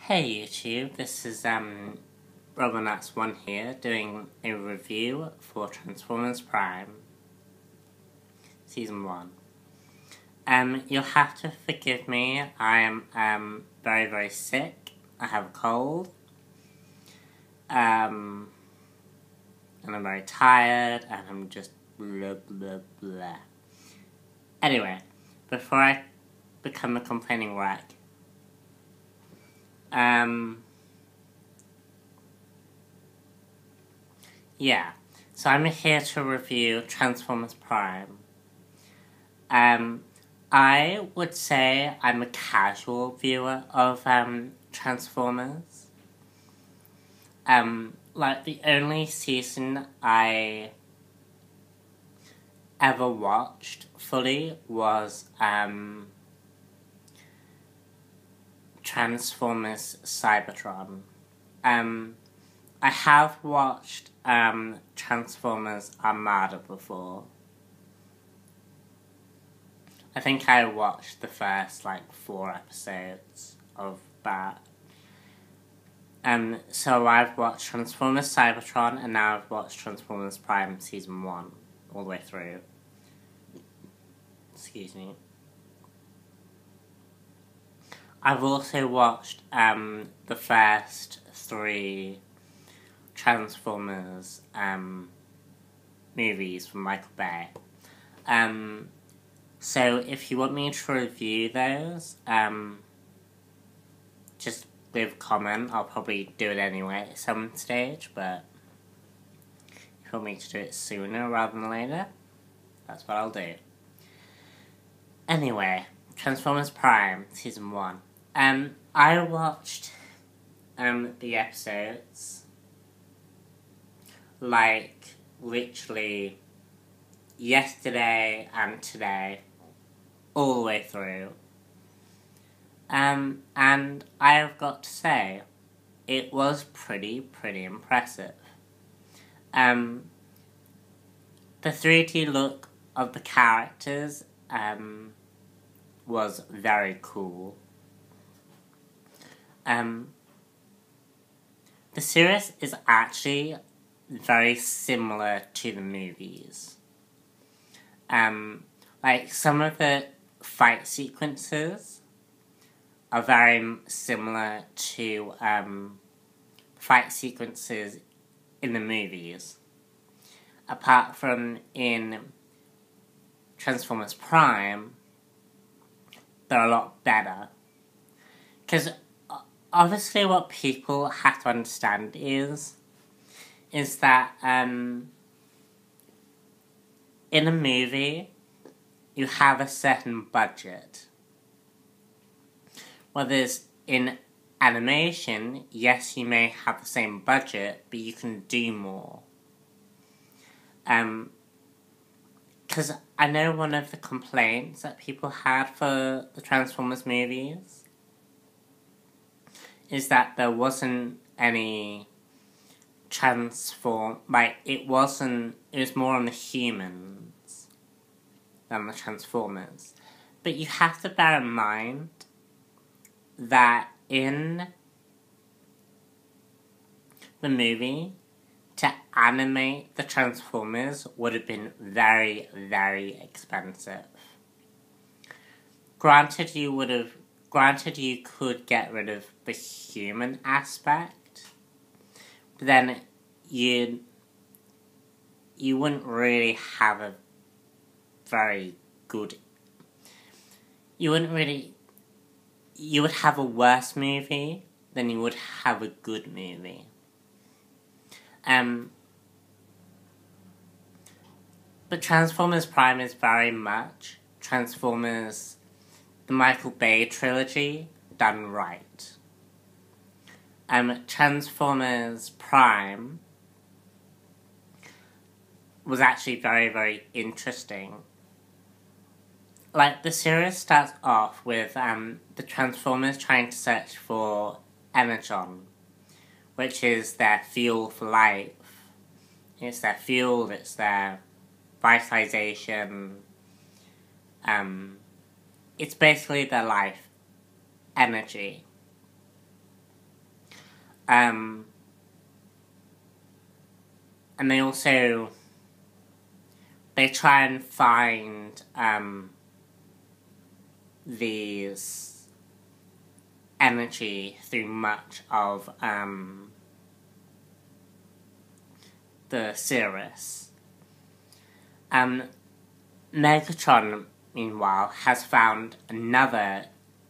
Hey YouTube, this is Robinats1 here doing a review for Transformers Prime Season 1. You'll have to forgive me, I am very sick. I have a cold. And I'm very tired and I'm just blah. Anyway, before I become a complaining wreck, yeah, so I'm here to review Transformers Prime. I would say I'm a casual viewer of Transformers. Like the only season I ever watched fully was Transformers Cybertron. I have watched Transformers Armada before. I think I watched the first 4 episodes of that. So I've watched Transformers Cybertron and now I've watched Transformers Prime Season 1 all the way through. Excuse me. I've also watched the first 3 Transformers movies from Michael Bay. So if you want me to review those, just leave a comment. I'll probably do it anyway at some stage, but if you want me to do it sooner rather than later, that's what I'll do. Anyway, Transformers Prime Season 1. I watched the episodes literally yesterday and today, all the way through. And I have got to say, it was pretty impressive. The 3D look of the characters was very cool. The series is actually very similar to the movies. Some of the fight sequences are very similar to fight sequences in the movies. Apart from in Transformers Prime, they're a lot better. Because obviously what people have to understand is that in a movie, you have a certain budget. Whereas in animation, yes, you may have the same budget, but you can do more. Because I know one of the complaints that people had for the Transformers movies is that there wasn't any it was more on the humans than the Transformers. But you have to bear in mind that in the movie, to animate the Transformers would have been very expensive. Granted, you could get rid of the human aspect, but then you wouldn't really have a very good... You would have a worse movie than you would have a good movie. But Transformers Prime is very much Transformers, the Michael Bay trilogy, done right. Transformers Prime was actually very interesting. The series starts off with the Transformers trying to search for Energon, which is their fuel for life. It's their fuel, it's their vitalization. It's basically their life energy. And they try and find these energy through much of the series. Megatron, meanwhile, has found another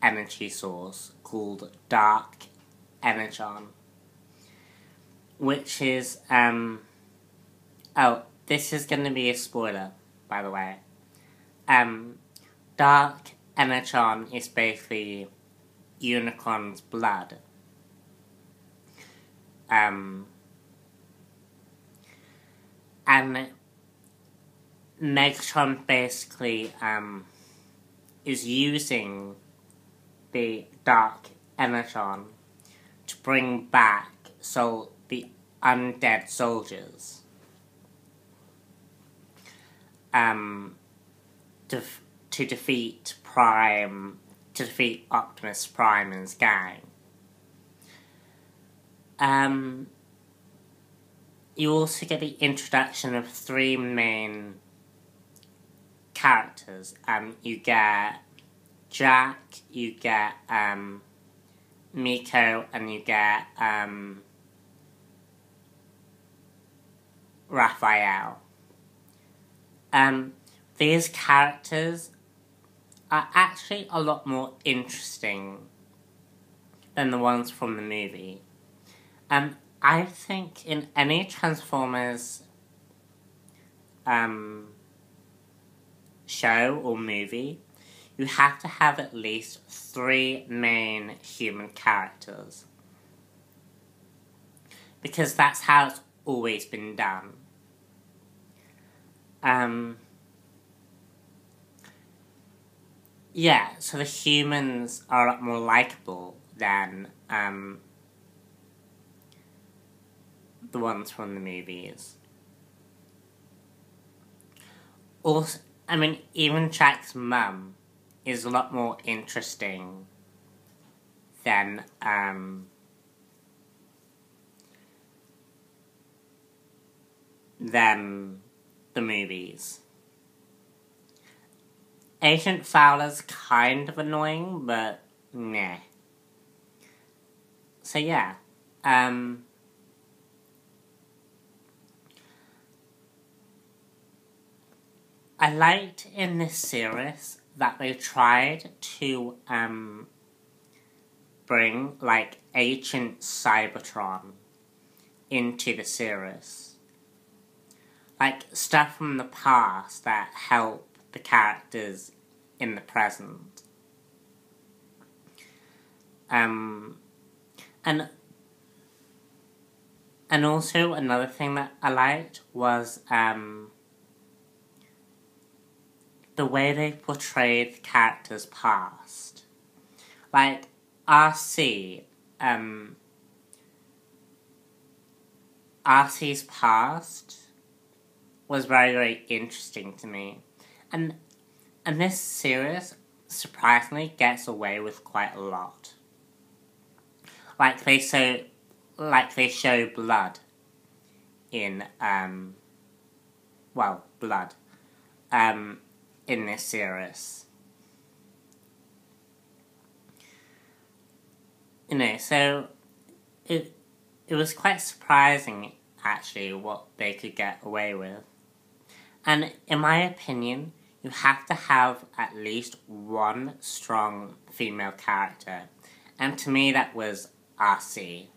energy source called Dark Energon, which is, this is going to be a spoiler, by the way. Dark Energon is basically Unicron's blood. And Megatron basically is using the Dark Energon to bring back the undead soldiers to defeat Optimus Prime and his gang. You also get the introduction of 3 main characters. You get Jack, you get Miko, and you get Reveiw. These characters are actually a lot more interesting than the ones from the movie. I think in any Transformers show or movie, you have to have at least 3 main human characters. Because that's how it's always been done. Yeah, so the humans are a lot more likable than the ones from the movies. Also, even Jack's mum is a lot more interesting than the movies. Agent Fowler's kind of annoying, but nah. So yeah, I liked in this series that they tried to bring ancient Cybertron into the series. Stuff from the past that help the characters in the present. And also another thing that I liked was the way they portrayed the characters' past. RC's past was very, very interesting to me. And this series, surprisingly, gets away with quite a lot. They show blood in, blood, in this series. So it was quite surprising, actually, what they could get away with. And in my opinion, you have to have at least one strong female character. And to me, that was RC.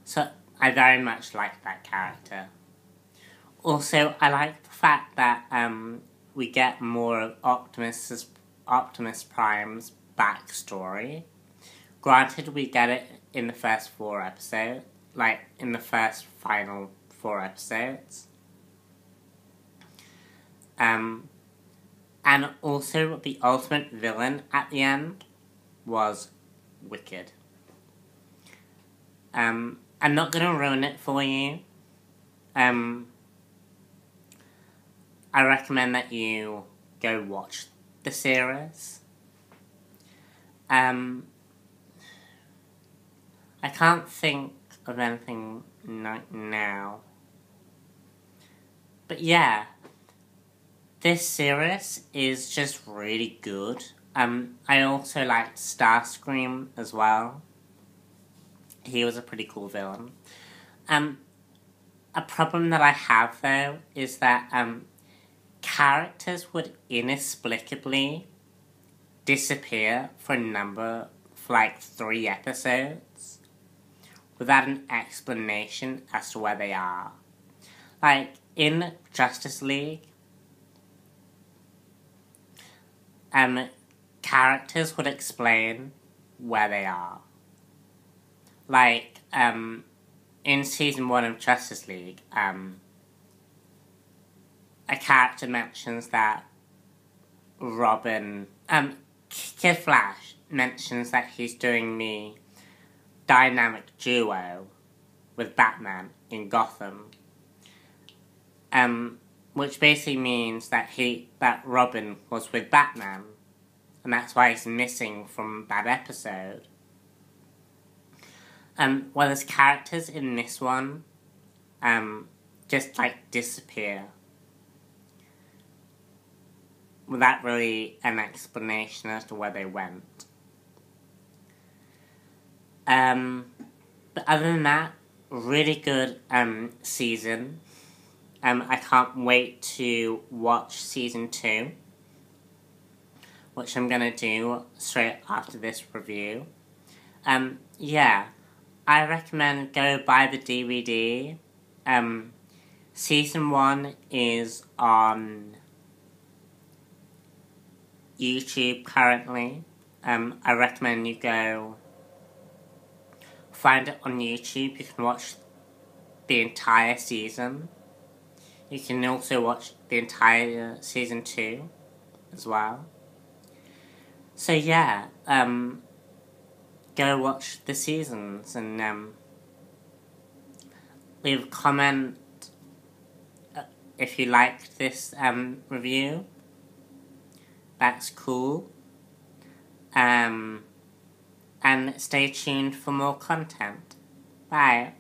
So I very much liked that character. Also, I like the fact that we get more of Optimus Prime's backstory. Granted, we get it in the first 4 episodes, in the first final 4 episodes. And also, the ultimate villain at the end was wicked. I'm not going to ruin it for you. I recommend that you go watch the series. I I can't think of anything now. But yeah, this series is just really good. I also liked Starscream as well. He was a pretty cool villain. A problem that I have, though, is that characters would inexplicably disappear for 3 episodes without an explanation as to where they are. Like, in Justice League, characters would explain where they are. Like, in Season 1 of Justice League, a character mentions that Kid Flash mentions that he's doing the dynamic duo with Batman in Gotham. Which basically means that Robin was with Batman, and that's why he's missing from that episode. Well, there's characters in this one, just disappear without really an explanation as to where they went. But other than that, really good season. I can't wait to watch Season 2, which I'm gonna do straight after this review. Yeah, I recommend go buy the DVD. Season 1 is on YouTube currently. I recommend you go find it on YouTube. You can watch the entire season. You can also watch the entire Season 2 as well. So yeah, go watch the seasons and leave a comment if you liked this review. That's cool. And stay tuned for more content. Bye.